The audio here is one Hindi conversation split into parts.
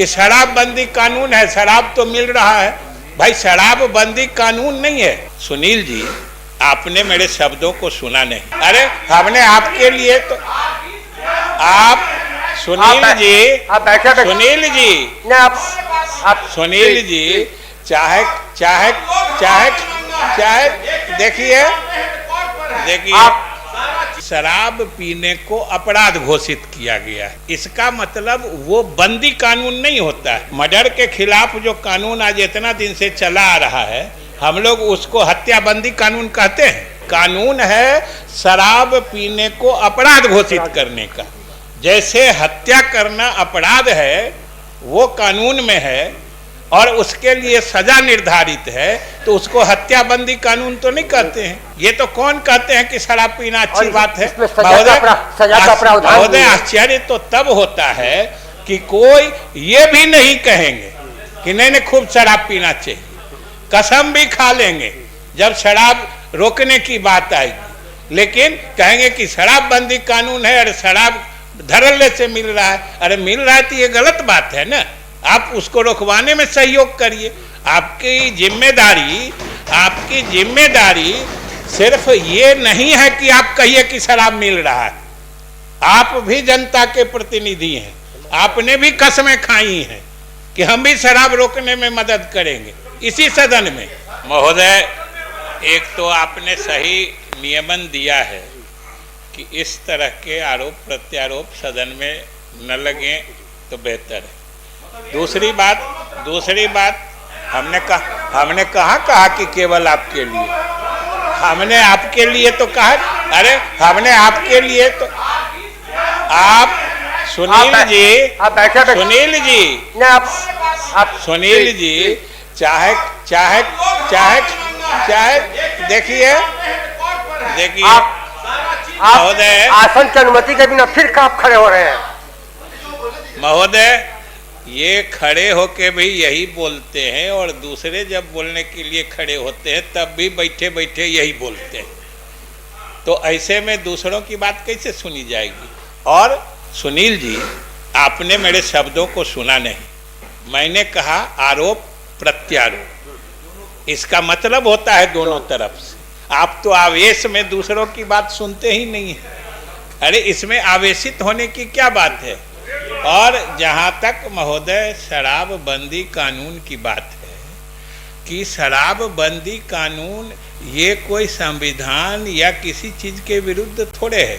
कि शराबबंदी कानून है, शराब तो मिल रहा है। भाई शराबबंदी कानून नहीं है। सुनील जी, आपने मेरे शब्दों को सुना नहीं। अरे हमने आपके लिए तो आप सुनील जी चाहे चाहे चाहे चाहे देखिए शराब पीने को अपराध घोषित किया गया है। इसका मतलब वो बंदी कानून नहीं होता है। मर्डर के खिलाफ जो कानून आज इतना दिन से चला आ रहा है, हम लोग उसको हत्याबंदी कानून कहते हैं। कानून है शराब पीने को अपराध घोषित करने का। जैसे हत्या करना अपराध है वो कानून में है और उसके लिए सजा निर्धारित है, तो उसको हत्याबंदी कानून तो नहीं कहते हैं। ये तो कौन कहते हैं कि शराब पीना अच्छी बात है। महोदय, आश्चर्य तो तब होता है कि कोई ये भी नहीं कहेंगे कि नहीं खूब शराब पीना चाहिए, कसम भी खा लेंगे जब शराब रोकने की बात आएगी, लेकिन कहेंगे कि शराबबंदी कानून है और शराब धड़ल्ले से मिल रहा है। अरे मिल रहा है तो ये गलत बात है ना, आप उसको रोकवाने में सहयोग करिए। आपकी जिम्मेदारी सिर्फ ये नहीं है कि आप कहिए कि शराब मिल रहा है। आप भी जनता के प्रतिनिधि हैं, आपने भी कस्में खाई हैं कि हम भी शराब रोकने में मदद करेंगे इसी सदन में। महोदय, एक तो आपने सही नियमन दिया है कि इस तरह के आरोप प्रत्यारोप सदन में न लगे तो बेहतर है। दूसरी बात हमने कहा कि केवल आपके लिए, हमने आपके लिए तो कहा। अरे हमने आपके लिए तो आप सुनील जी चाहे चाहे चाहे चाहे देखिए महोदय, आसन की अनुमति के बिना फिर आप खड़े हो रहे हैं। महोदय, ये खड़े होके भी यही बोलते हैं और दूसरे जब बोलने के लिए खड़े होते हैं तब भी बैठे बैठे यही बोलते हैं, तो ऐसे में दूसरों की बात कैसे सुनी जाएगी। और सुनील जी, आपने मेरे शब्दों को सुना नहीं। मैंने कहा आरोप प्रत्यारोप, इसका मतलब होता है दोनों तरफ से। आप तो आवेश में दूसरों की बात सुनते ही नहीं है। अरे इसमें आवेशित होने की क्या बात है। और जहाँ तक महोदय शराबबंदी कानून की बात है कि शराबबंदी कानून ये कोई संविधान या किसी चीज़ के विरुद्ध थोड़े है।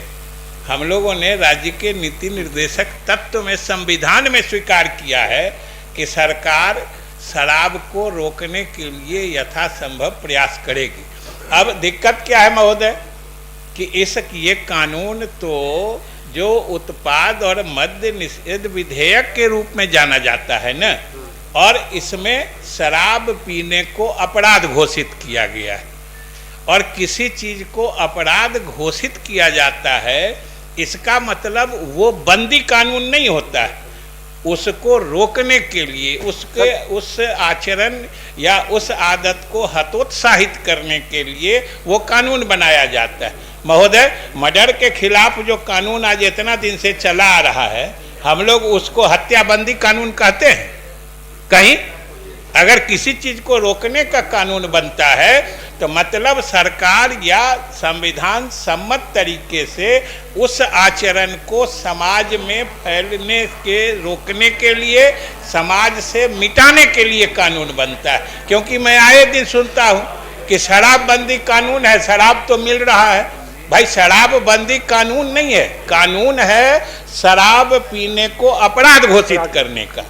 हम लोगों ने राज्य के नीति निर्देशक तत्व में संविधान में स्वीकार किया है कि सरकार शराब को रोकने के लिए यथासंभव प्रयास करेगी। अब दिक्कत क्या है महोदय कि ये कानून तो जो उत्पाद और मद्य निषेध विधेयक के रूप में जाना जाता है न, और इसमें शराब पीने को अपराध घोषित किया गया है। और किसी चीज को अपराध घोषित किया जाता है, इसका मतलब वो बंदी कानून नहीं होता है। उसको रोकने के लिए, उस आचरण या उस आदत को हतोत्साहित करने के लिए वो कानून बनाया जाता है। महोदय, मर्डर के खिलाफ जो कानून आज इतना दिन से चला आ रहा है, हम लोग उसको हत्याबंदी कानून कहते हैं। कहीं अगर किसी चीज को रोकने का कानून बनता है तो मतलब सरकार या संविधान सम्मत तरीके से उस आचरण को समाज में फैलने के रोकने के लिए, समाज से मिटाने के लिए कानून बनता है। क्योंकि मैं आए दिन सुनता हूँ कि शराबबंदी कानून है, शराब तो मिल रहा है। भाई शराबबंदी कानून नहीं है, कानून है शराब पीने को अपराध घोषित करने का।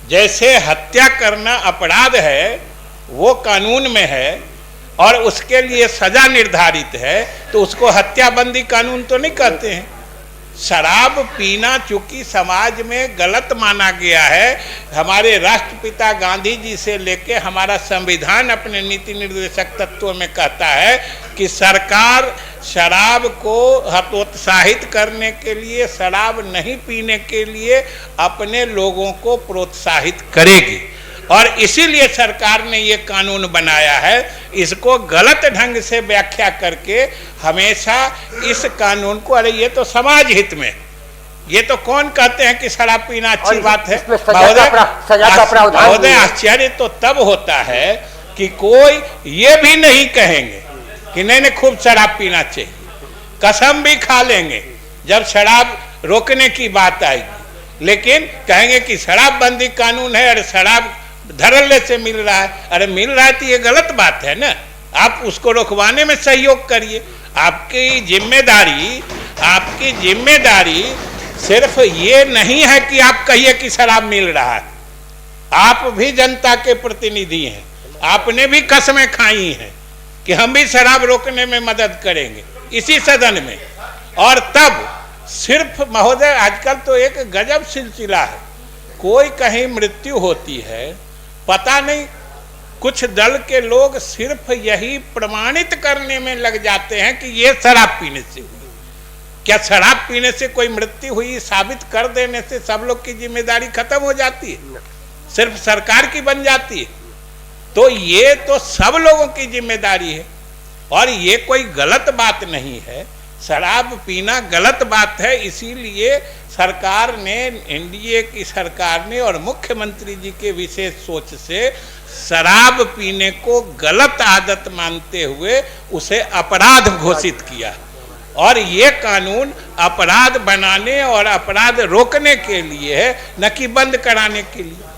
जैसे हत्या करना अपराध है वो कानून में है और उसके लिए सजा निर्धारित है, तो उसको हत्याबंदी कानून तो नहीं कहते हैं। शराब पीना चूंकि समाज में गलत माना गया है, हमारे राष्ट्रपिता गांधी जी से लेके हमारा संविधान अपने नीति निर्देशक तत्वों में कहता है कि सरकार शराब को हतोत्साहित करने के लिए, शराब नहीं पीने के लिए अपने लोगों को प्रोत्साहित करेगी। और इसीलिए सरकार ने ये कानून बनाया है। इसको गलत ढंग से व्याख्या करके हमेशा इस कानून को, अरे ये तो समाज हित में, ये तो कौन कहते हैं कि शराब पीना अच्छी और बात है? इसमें सजा का प्रावधान महोदय, भी है। आश्चर्य तो तब होता है कि कोई ये भी नहीं कहेंगे कि नहीं नहीं खूब शराब पीना चाहिए, कसम भी खा लेंगे जब शराब रोकने की बात आएगी, लेकिन कहेंगे कि शराबबंदी कानून है, अरे शराब धड़ल्ले से मिल रहा है, अरे मिल रहा है तो ये गलत बात है ना, आप उसको रोकवाने में सहयोग करिए। आपकी जिम्मेदारी सिर्फ ये नहीं है कि आप कहिए कि शराब मिल रहा है, आप भी जनता के प्रतिनिधि हैं, आपने भी कस्में खाई हैं कि हम भी शराब रोकने में मदद करेंगे इसी सदन में। और तब सिर्फ महोदय, आजकल तो एक गजब सिलसिला है, कोई कहीं मृत्यु होती है, पता नहीं कुछ दल के लोग सिर्फ यही प्रमाणित करने में लग जाते हैं कि ये शराब पीने से हुई। क्या शराब पीने से कोई मृत्यु हुई साबित कर देने से सब लोग की जिम्मेदारी खत्म हो जाती है, सिर्फ सरकार की बन जाती है? तो ये तो सब लोगों की जिम्मेदारी है और ये कोई गलत बात नहीं है। शराब पीना गलत बात है, इसीलिए सरकार ने, एनडीए की सरकार ने और मुख्यमंत्री जी के विशेष सोच से शराब पीने को गलत आदत मानते हुए उसे अपराध घोषित किया और ये कानून अपराध बनाने और अपराध रोकने के लिए है, न कि बंद कराने के लिए।